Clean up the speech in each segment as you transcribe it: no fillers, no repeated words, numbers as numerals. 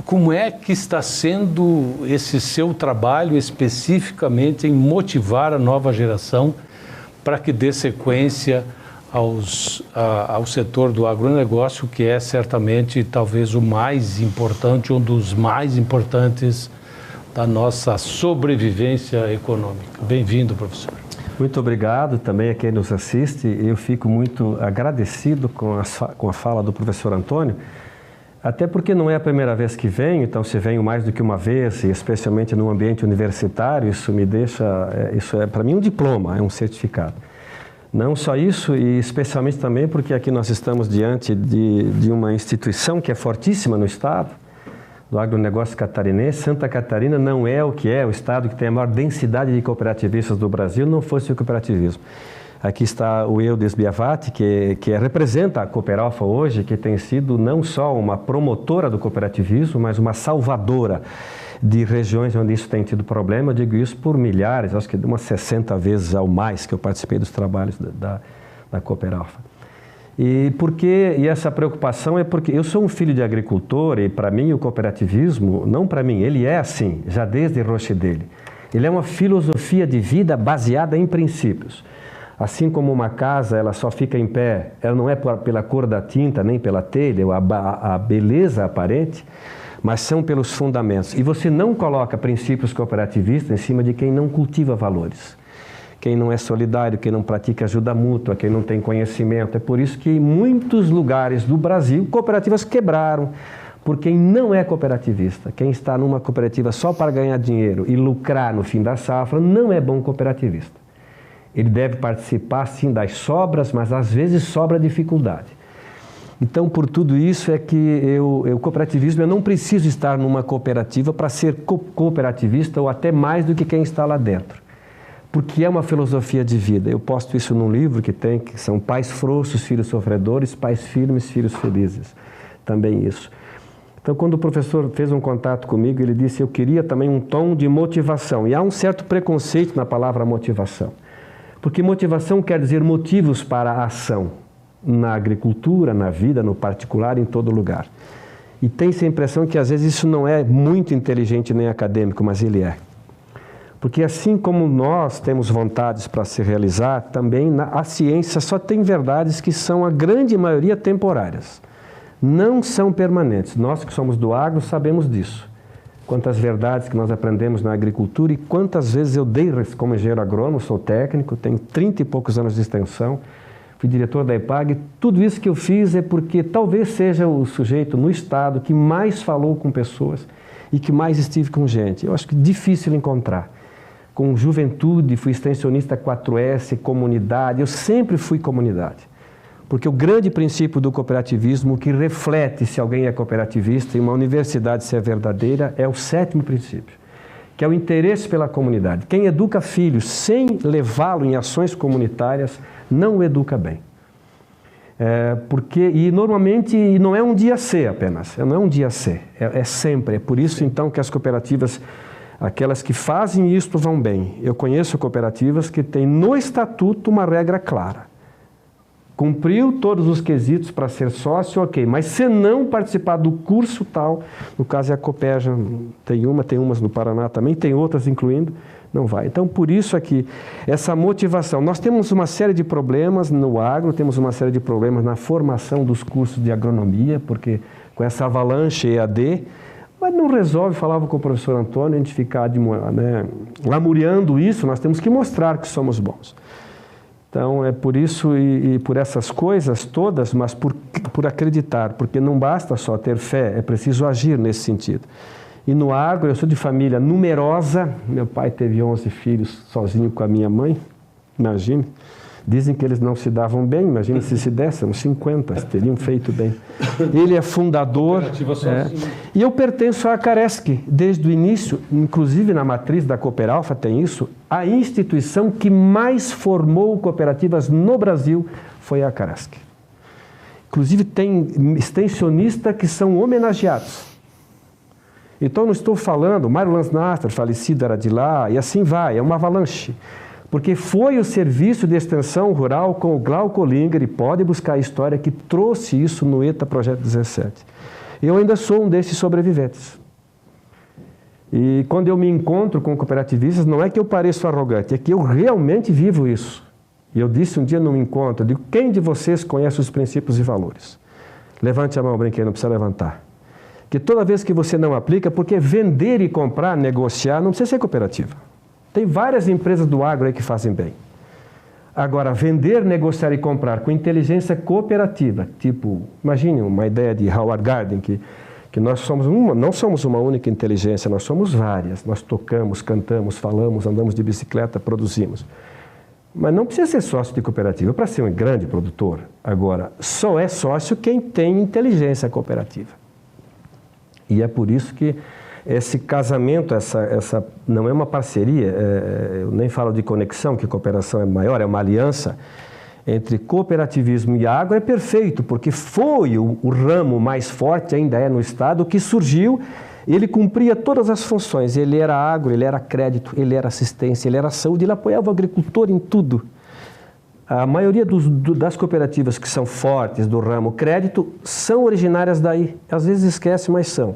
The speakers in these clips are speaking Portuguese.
como é que está sendo esse seu trabalho especificamente em motivar a nova geração para que dê sequência ao setor do agronegócio, que é certamente talvez o mais importante, um dos mais importantes da nossa sobrevivência econômica. Bem-vindo, professor. Muito obrigado também a quem nos assiste. Eu fico muito agradecido com a fala do professor Antônio, até porque não é a primeira vez que venho, então se venho mais do que uma vez, e especialmente no ambiente universitário, isso é para mim um diploma, é um certificado. Não só isso, e especialmente também porque aqui nós estamos diante de uma instituição que é fortíssima no estado, do agronegócio catarinense. Santa Catarina não é o que é o estado que tem a maior densidade de cooperativistas do Brasil, não fosse o cooperativismo. Aqui está o Eudes Biavati, que representa a Cooperalfa hoje, que tem sido não só uma promotora do cooperativismo, mas uma salvadora de regiões onde isso tem tido problema. Eu digo isso por milhares, acho que umas 60 vezes ao mais que eu participei dos trabalhos da Cooperalfa. E essa preocupação é porque eu sou um filho de agricultor e para mim o cooperativismo, não para mim, ele é assim, já desde roche dele. Ele é uma filosofia de vida baseada em princípios. Assim como uma casa, ela só fica em pé, ela não é pela cor da tinta, nem pela telha, ou a beleza aparente, mas são pelos fundamentos. E você não coloca princípios cooperativistas em cima de quem não cultiva valores. Quem não é solidário, quem não pratica ajuda mútua, quem não tem conhecimento. É por isso que em muitos lugares do Brasil, cooperativas quebraram, por quem não é cooperativista. Quem está numa cooperativa só para ganhar dinheiro e lucrar no fim da safra, não é bom cooperativista. Ele deve participar, sim, das sobras, mas às vezes sobra dificuldade. Então, por tudo isso é que o cooperativismo, eu não preciso estar numa cooperativa para ser cooperativista ou até mais do que quem está lá dentro. Porque é uma filosofia de vida. Eu posto isso num livro que são pais frouxos, filhos sofredores, pais firmes, filhos felizes. Também isso. Então, quando o professor fez um contato comigo, ele disse, eu queria também um tom de motivação. E há um certo preconceito na palavra motivação. Porque motivação quer dizer motivos para a ação. Na agricultura, na vida, no particular, em todo lugar. E tem-se a impressão que às vezes isso não é muito inteligente nem acadêmico, mas ele é. Porque assim como nós temos vontades para se realizar, também a ciência só tem verdades que são a grande maioria temporárias. Não são permanentes. Nós que somos do agro sabemos disso. Quantas verdades que nós aprendemos na agricultura e quantas vezes eu dei como engenheiro agrônomo, sou técnico, tenho 30 e poucos anos de extensão, fui diretor da EPAG. Tudo isso que eu fiz é porque talvez seja o sujeito no estado que mais falou com pessoas e que mais estive com gente. Eu acho que é difícil encontrar. Com juventude, fui extensionista 4S, comunidade, eu sempre fui comunidade. Porque o grande princípio do cooperativismo, que reflete se alguém é cooperativista e uma universidade se é verdadeira, é o 7º princípio, que é o interesse pela comunidade. Quem educa filhos sem levá-lo em ações comunitárias, não o educa bem. E normalmente não é um dia C apenas, não é um dia C, é sempre. É por isso então que as cooperativas, aquelas que fazem isto vão bem. Eu conheço cooperativas que têm no estatuto uma regra clara. Cumpriu todos os quesitos para ser sócio, ok, mas se não participar do curso tal, no caso é a Cooperja, tem umas no Paraná também, tem outras incluindo, não vai. Então, por isso aqui, essa motivação. Nós temos uma série de problemas no agro, temos uma série de problemas na formação dos cursos de agronomia, porque com essa avalanche EAD, mas não resolve, falava com o professor Antônio, a gente ficar lamuriando isso, nós temos que mostrar que somos bons. Então, é por isso e por essas coisas todas, mas por acreditar, porque não basta só ter fé, é preciso agir nesse sentido. E no agro, eu sou de família numerosa, meu pai teve 11 filhos sozinho com a minha mãe, imagine. Dizem que eles não se davam bem, imagina se dessem, uns 50, teriam feito bem. Ele é fundador, e eu pertenço à Acaresc, desde o início, inclusive na matriz da Cooperalfa tem isso, a instituição que mais formou cooperativas no Brasil foi a Acaresc. Inclusive tem extensionistas que são homenageados. Então não estou falando, Mário Lansnastre, falecido, era de lá, e assim vai, é uma avalanche. Porque foi o Serviço de Extensão Rural com o Glauco Olinger, e pode buscar a história, que trouxe isso no ETA Projeto 17. Eu ainda sou um desses sobreviventes. E quando eu me encontro com cooperativistas, não é que eu pareço arrogante, é que eu realmente vivo isso. E eu disse um dia num encontro, eu digo, quem de vocês conhece os princípios e valores? Levante a mão, brinquedo, não precisa levantar. Que toda vez que você não aplica, porque vender e comprar, negociar, não precisa ser cooperativa. Tem várias empresas do agro aí que fazem bem. Agora, vender, negociar e comprar com inteligência cooperativa, tipo, imagine uma ideia de Howard Gardner, que nós não somos uma única inteligência, nós somos várias. Nós tocamos, cantamos, falamos, andamos de bicicleta, produzimos. Mas não precisa ser sócio de cooperativa para ser um grande produtor. Agora, só é sócio quem tem inteligência cooperativa. E é por isso que esse casamento, essa não é uma parceria, eu nem falo de conexão, que cooperação é maior, é uma aliança entre cooperativismo e agro, é perfeito, porque foi o ramo mais forte, ainda é no Estado, que surgiu, ele cumpria todas as funções, ele era agro, ele era crédito, ele era assistência, ele era saúde, ele apoiava o agricultor em tudo. A maioria das cooperativas que são fortes do ramo crédito são originárias daí, às vezes esquece, mas são.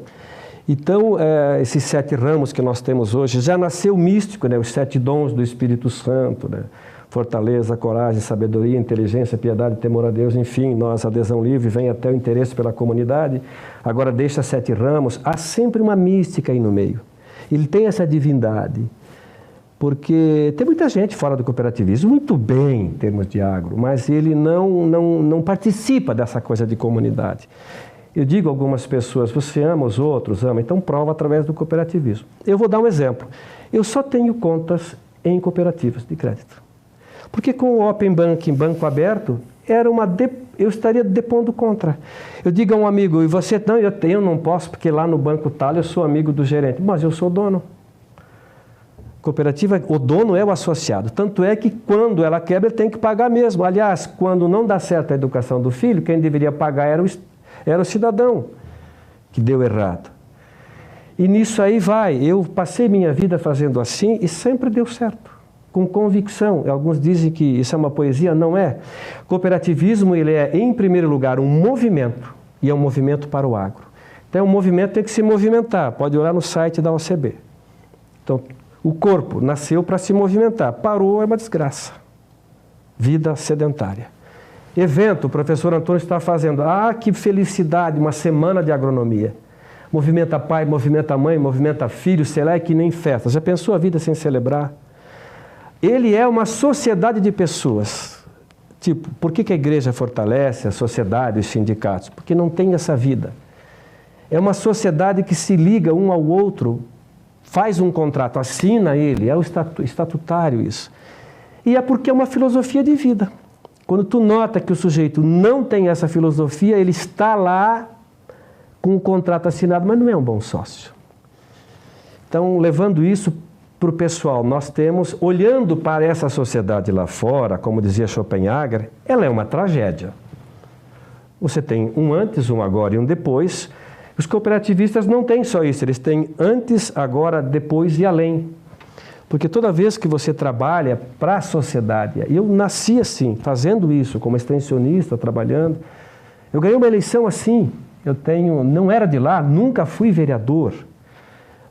Então, esses 7 ramos que nós temos hoje, já nasceu místico, né? Os 7 dons do Espírito Santo, né? Fortaleza, coragem, sabedoria, inteligência, piedade, temor a Deus, enfim, nós, adesão livre, vem até o interesse pela comunidade. Agora deixa 7 ramos, há sempre uma mística aí no meio. Ele tem essa divindade, porque tem muita gente fora do cooperativismo, muito bem em termos de agro, mas ele não participa dessa coisa de comunidade. Eu digo a algumas pessoas, você ama os outros, ama, então prova através do cooperativismo. Eu vou dar um exemplo. Eu só tenho contas em cooperativas de crédito. Porque com o Open Banking, banco aberto, eu estaria depondo contra. Eu digo a um amigo, e você não, eu não posso, porque lá no banco tal eu sou amigo do gerente, mas eu sou dono. Cooperativa, o dono é o associado. Tanto é que quando ela quebra, ele tem que pagar mesmo. Aliás, quando não dá certo a educação do filho, quem deveria pagar era o cidadão que deu errado. E nisso aí vai. Eu passei minha vida fazendo assim e sempre deu certo. Com convicção. Alguns dizem que isso é uma poesia, não é. Cooperativismo, ele é, em primeiro lugar, um movimento, e é um movimento para o agro. Então, o movimento tem que se movimentar. Pode olhar no site da OCB. Então, o corpo nasceu para se movimentar. Parou, é uma desgraça. Vida sedentária. Evento, o professor Antônio está fazendo. Ah, que felicidade, uma semana de agronomia. Movimenta pai, movimenta mãe, movimenta filho, sei lá, é que nem festa. Já pensou a vida sem celebrar? Ele é uma sociedade de pessoas. Tipo, por que a igreja fortalece a sociedade, os sindicatos? Porque não tem essa vida. É uma sociedade que se liga um ao outro, faz um contrato, assina ele, é o estatutário isso. E é porque é uma filosofia de vida. Quando tu nota que o sujeito não tem essa filosofia, ele está lá com um contrato assinado, mas não é um bom sócio. Então, levando isso para o pessoal, nós temos, olhando para essa sociedade lá fora, como dizia Schopenhauer, ela é uma tragédia. Você tem um antes, um agora e um depois. Os cooperativistas não têm só isso, eles têm antes, agora, depois e além. Porque toda vez que você trabalha para a sociedade, eu nasci assim, fazendo isso, como extensionista, trabalhando, eu ganhei uma eleição assim, não era de lá, nunca fui vereador,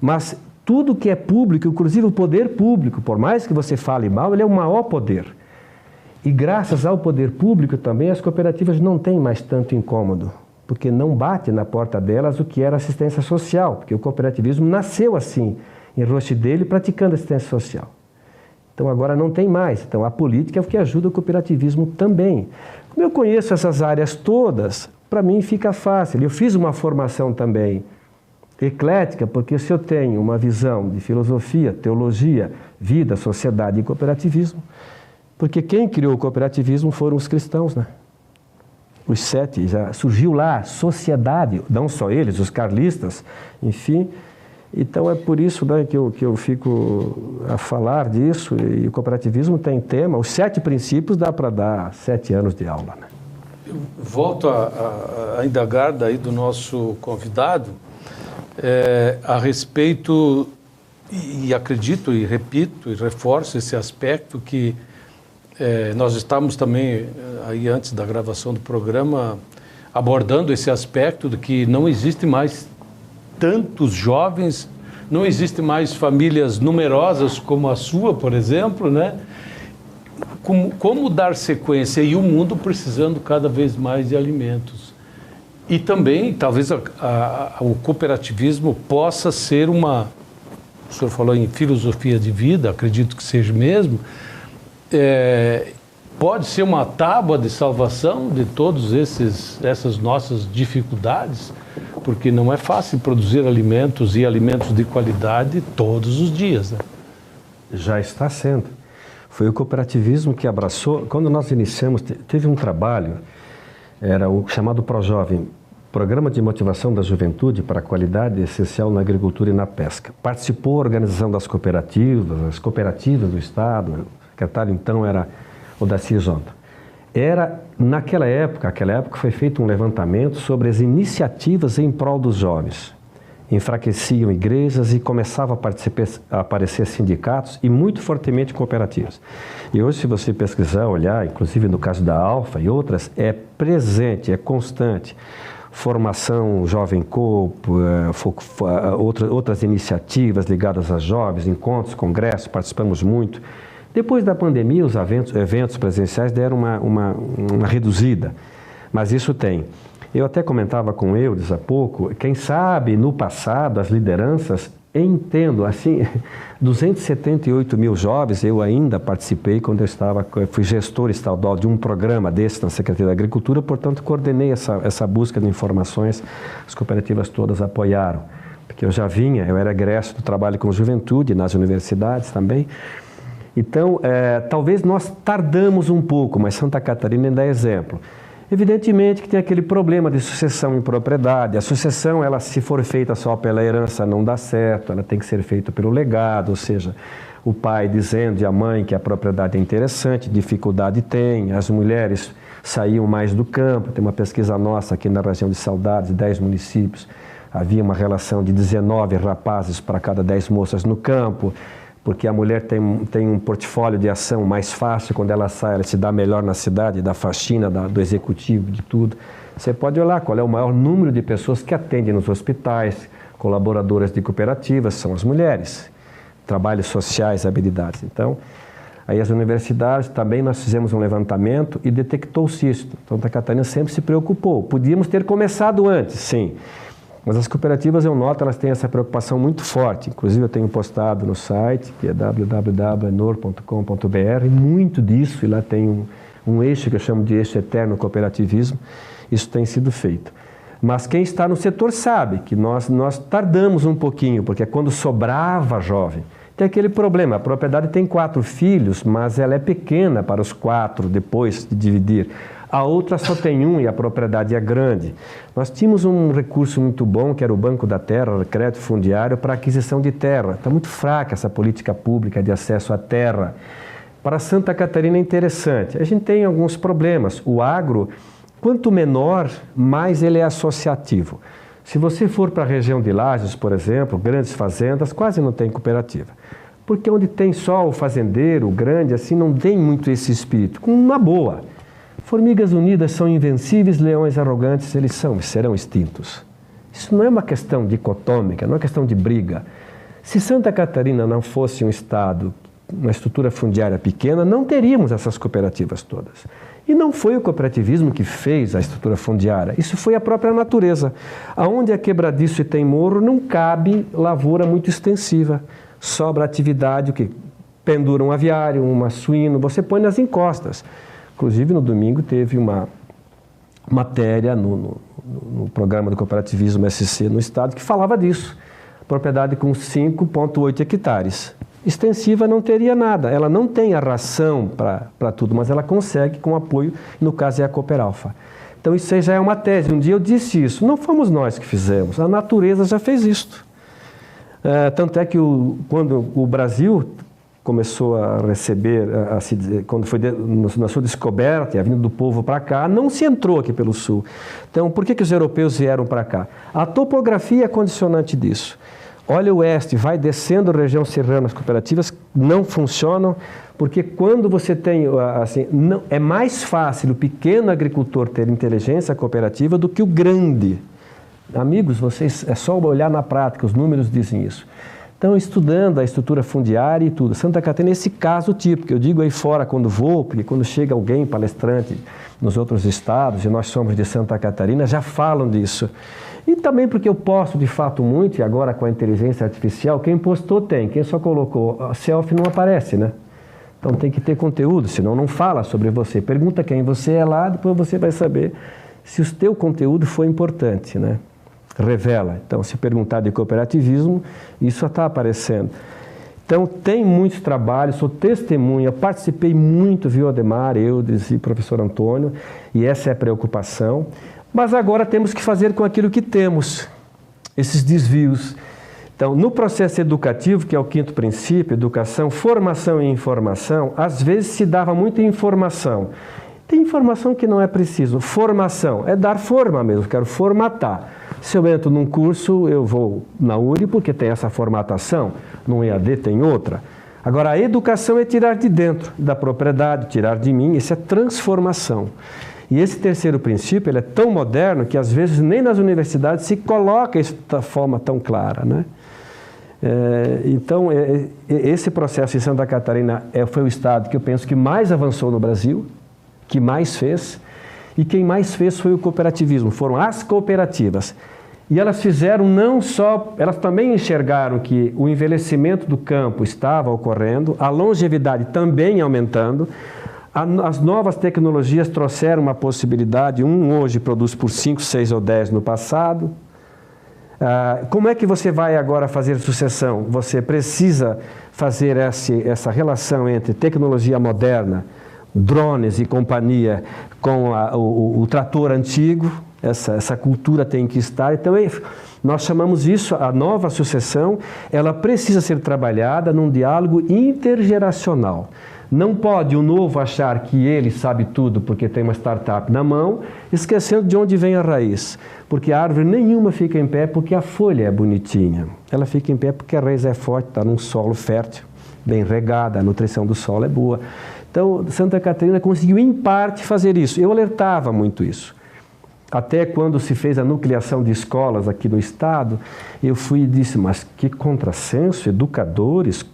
mas tudo que é público, inclusive o poder público, por mais que você fale mal, ele é o maior poder. E graças ao poder público também, as cooperativas não têm mais tanto incômodo, porque não bate na porta delas o que era assistência social, porque o cooperativismo nasceu assim, em Rochdale, praticando assistência social. Então agora não tem mais. Então a política é o que ajuda o cooperativismo também. Como eu conheço essas áreas todas, para mim fica fácil. Eu fiz uma formação também eclética, porque se eu tenho uma visão de filosofia, teologia, vida, sociedade e cooperativismo, porque quem criou o cooperativismo foram os cristãos, né? Os 7, já surgiu lá, sociedade, não só eles, os carlistas, enfim. Então é por isso, né, que eu fico a falar disso, e o cooperativismo tem tema, os 7 princípios dá para dar 7 anos de aula, né? Eu volto a indagar daí do nosso convidado, a respeito, e acredito, e repito, e reforço esse aspecto que nós estamos também, aí antes da gravação do programa, abordando esse aspecto de que não existe mais tantos jovens, não existe mais famílias numerosas como a sua, por exemplo, né? Como dar sequência e o mundo precisando cada vez mais de alimentos. E também, talvez, o cooperativismo possa ser o senhor falou em filosofia de vida, acredito que seja mesmo, pode ser uma tábua de salvação de todas essas nossas dificuldades, porque não é fácil produzir alimentos e alimentos de qualidade todos os dias, né? Já está sendo. Foi o cooperativismo que abraçou. Quando nós iniciamos, teve um trabalho, era o chamado ProJovem, Programa de Motivação da Juventude para a Qualidade Essencial na Agricultura e na Pesca. Participou a organização das cooperativas, as cooperativas do Estado, o secretário então era o Darcy Zonta. Naquela época foi feito um levantamento sobre as iniciativas em prol dos jovens. Enfraqueciam igrejas e começavam a aparecer sindicatos e muito fortemente cooperativas. E hoje, se você pesquisar, olhar, inclusive no caso da Alfa e outras, é presente, é constante. Formação Jovem Corpo, outras iniciativas ligadas a jovens, encontros, congressos, participamos muito. Depois da pandemia, os eventos presenciais deram uma reduzida, mas isso tem. Eu até comentava com Eudes há pouco, quem sabe no passado as lideranças, entendo, assim, 278 mil jovens, eu ainda participei quando fui gestor estadual de um programa desse na Secretaria da Agricultura, portanto coordenei essa busca de informações, as cooperativas todas apoiaram, porque eu era egresso do trabalho com juventude nas universidades também. Então, talvez nós tardamos um pouco, mas Santa Catarina ainda é exemplo. Evidentemente que tem aquele problema de sucessão em propriedade. A sucessão, se for feita só pela herança, não dá certo, ela tem que ser feita pelo legado, ou seja, o pai dizendo e a mãe que a propriedade é interessante, dificuldade tem, as mulheres saíam mais do campo, tem uma pesquisa nossa aqui na região de Saudades, 10 municípios, havia uma relação de 19 rapazes para cada 10 moças no campo, porque a mulher tem um portfólio de ação mais fácil, quando ela sai, ela se dá melhor na cidade, da faxina, do executivo, de tudo. Você pode olhar qual é o maior número de pessoas que atendem nos hospitais, colaboradoras de cooperativas, são as mulheres, trabalhos sociais, habilidades. Então, aí as universidades, também nós fizemos um levantamento e detectou-se isso. Então, Santa Catarina sempre se preocupou. Podíamos ter começado antes, sim. Mas as cooperativas, eu noto, elas têm essa preocupação muito forte. Inclusive, eu tenho postado no site, que é www.enor.com.br, muito disso, e lá tem um eixo que eu chamo de eixo eterno cooperativismo. Isso tem sido feito. Mas quem está no setor sabe que nós tardamos um pouquinho, porque é quando sobrava jovem. Tem aquele problema, a propriedade tem 4 filhos, mas ela é pequena para os 4 depois de dividir. A outra só tem 1 e a propriedade é grande. Nós tínhamos um recurso muito bom, que era o Banco da Terra, o crédito fundiário, para aquisição de terra. Está muito fraca essa política pública de acesso à terra. Para Santa Catarina é interessante. A gente tem alguns problemas. O agro, quanto menor, mais ele é associativo. Se você for para a região de Lages, por exemplo, grandes fazendas, quase não tem cooperativa. Porque onde tem só o fazendeiro, o grande, assim, não tem muito esse espírito. Com uma boa. Formigas unidas são invencíveis, leões arrogantes, eles serão extintos. Isso não é uma questão dicotômica, não é uma questão de briga. Se Santa Catarina não fosse um estado, uma estrutura fundiária pequena, não teríamos essas cooperativas todas. E não foi o cooperativismo que fez a estrutura fundiária, isso foi a própria natureza. Aonde é quebradiço e tem morro, não cabe lavoura muito extensiva. Sobra atividade, o que? Pendura um aviário, uma suíno, você põe nas encostas. Inclusive, no domingo, teve uma matéria no programa do cooperativismo SC no estado que falava disso. Propriedade com 5,8 hectares. Extensiva não teria nada. Ela não tem a ração para tudo, mas ela consegue com apoio, no caso é a Cooperalfa. Então, isso aí já é uma tese. Um dia eu disse isso. Não fomos nós que fizemos. A natureza já fez isto. Tanto é que quando o Brasil começou a receber, quando foi na sua descoberta, a vinda do povo para cá, não se entrou aqui pelo sul. Então, por que os europeus vieram para cá? A topografia é condicionante disso. Olha o oeste, vai descendo a região serrana, as cooperativas não funcionam, porque quando você tem, assim, não, é mais fácil o pequeno agricultor ter inteligência cooperativa do que o grande. Amigos, vocês, é só olhar na prática, os números dizem isso. Então, estudando a estrutura fundiária e tudo. Santa Catarina é esse caso típico. Eu digo aí fora quando vou, porque quando chega alguém, palestrante, nos outros estados, e nós somos de Santa Catarina, já falam disso. E também porque eu posto de fato muito, e agora com a inteligência artificial, quem postou tem, quem só colocou a selfie não aparece, né? Então tem que ter conteúdo, senão não fala sobre você. Pergunta quem você é lá, depois você vai saber se o teu conteúdo foi importante, né? Revela. Então, se perguntar de cooperativismo, isso está aparecendo. Então, tem muitos trabalhos, sou testemunha, participei muito, viu, Ademar, Eudes e professor Antônio, e essa é a preocupação. Mas agora temos que fazer com aquilo que temos, esses desvios. Então, no processo educativo, que é o quinto princípio, educação, formação e informação, às vezes se dava muita informação. Tem informação que não é preciso. Formação é dar forma mesmo, quero formatar. Se eu entro num curso, eu vou na URI porque tem essa formatação, no EAD tem outra. Agora, a educação é tirar de dentro da propriedade, tirar de mim, isso é transformação. E esse terceiro princípio, ele é tão moderno que às vezes nem nas universidades se coloca isso de forma tão clara, né? Então, esse processo em Santa Catarina foi o estado que eu penso que mais avançou no Brasil, que mais fez, e quem mais fez foi o cooperativismo, foram as cooperativas. E elas fizeram não só, elas também enxergaram que o envelhecimento do campo estava ocorrendo, a longevidade também aumentando, as novas tecnologias trouxeram uma possibilidade, hoje produz por 5, 6 ou 10 no passado. Como é que você vai agora fazer sucessão? Você precisa fazer essa relação entre tecnologia moderna, drones e companhia, com o trator antigo, essa cultura tem que estar. Então, nós chamamos isso, a nova sucessão, ela precisa ser trabalhada num diálogo intergeracional. Não pode o novo achar que ele sabe tudo porque tem uma startup na mão, esquecendo de onde vem a raiz. Porque a árvore nenhuma fica em pé porque a folha é bonitinha. Ela fica em pé porque a raiz é forte, está num solo fértil, bem regada, a nutrição do solo é boa. Então, Santa Catarina conseguiu, em parte, fazer isso. Eu alertava muito isso. Até quando se fez a nucleação de escolas aqui no estado, eu fui e disse, mas que contrassenso, educadores,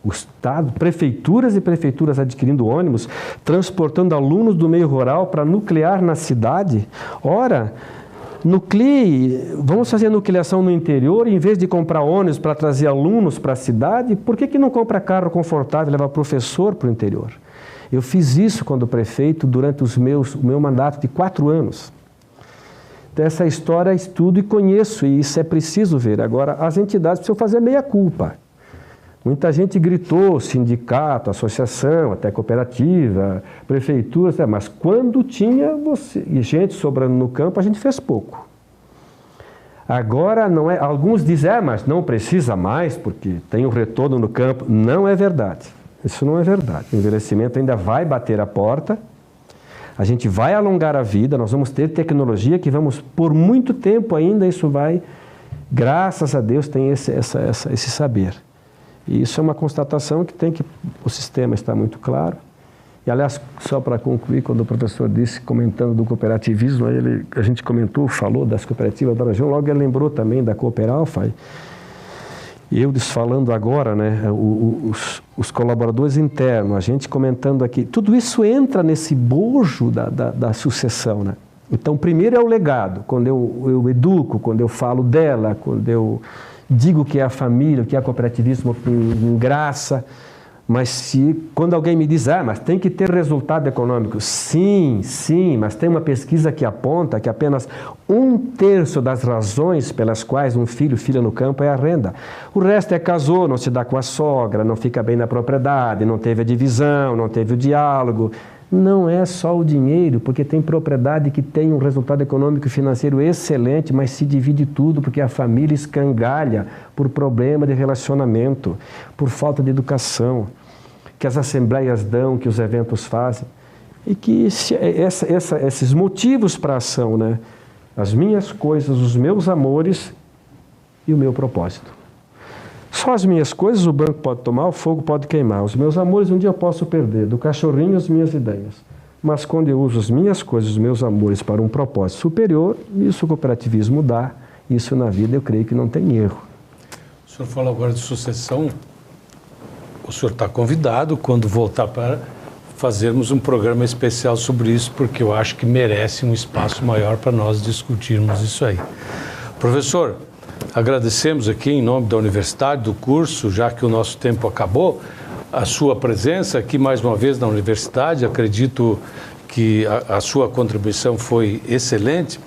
o estado, prefeituras e prefeituras adquirindo ônibus, transportando alunos do meio rural para nuclear na cidade. Ora, vamos fazer a nucleação no interior, em vez de comprar ônibus para trazer alunos para a cidade, por que não compra carro confortável e leva professor para o interior? Eu fiz isso quando prefeito durante o meu mandato de 4 anos. Então, essa história estudo e conheço, e isso é preciso ver. Agora, as entidades precisam fazer meia-culpa. Muita gente gritou, sindicato, associação, até cooperativa, prefeitura, mas quando tinha gente sobrando no campo, a gente fez pouco. Agora, não é, alguns dizem, mas não precisa mais, porque tem um retorno no campo. Não é verdade. Isso não é verdade. O envelhecimento ainda vai bater a porta, a gente vai alongar a vida, nós vamos ter tecnologia que vamos, por muito tempo ainda, isso vai, graças a Deus, tem esse saber. E isso é uma constatação que o sistema está muito claro. E, aliás, só para concluir, quando o professor disse, comentando do cooperativismo, a gente falou das cooperativas da região, logo ele lembrou também da Cooperalfa. E eu falando agora, né, os colaboradores internos, a gente comentando aqui, tudo isso entra nesse bojo da sucessão, né? Então, primeiro é o legado, quando eu educo, quando eu falo dela, quando eu digo que é a família, que é o cooperativismo com graça, mas quando alguém me diz, mas tem que ter resultado econômico, sim, mas tem uma pesquisa que aponta que apenas 1/3 das razões pelas quais um filha no campo é a renda. O resto é casou, não se dá com a sogra, não fica bem na propriedade, não teve a divisão, não teve o diálogo. Não é só o dinheiro, porque tem propriedade que tem um resultado econômico e financeiro excelente, mas se divide tudo porque a família escangalha por problema de relacionamento, por falta de educação, que as assembleias dão, que os eventos fazem. E que esses motivos para a ação, né? As minhas coisas, os meus amores e o meu propósito. Só as minhas coisas o banco pode tomar, o fogo pode queimar. Os meus amores um dia eu posso perder, do cachorrinho as minhas ideias. Mas quando eu uso as minhas coisas, os meus amores para um propósito superior, isso o cooperativismo dá, isso na vida eu creio que não tem erro. O senhor falou agora de sucessão, o senhor está convidado quando voltar para fazermos um programa especial sobre isso, porque eu acho que merece um espaço maior para nós discutirmos isso aí. Professor, agradecemos aqui em nome da universidade, do curso, já que o nosso tempo acabou, a sua presença aqui mais uma vez na universidade. Acredito que a sua contribuição foi excelente.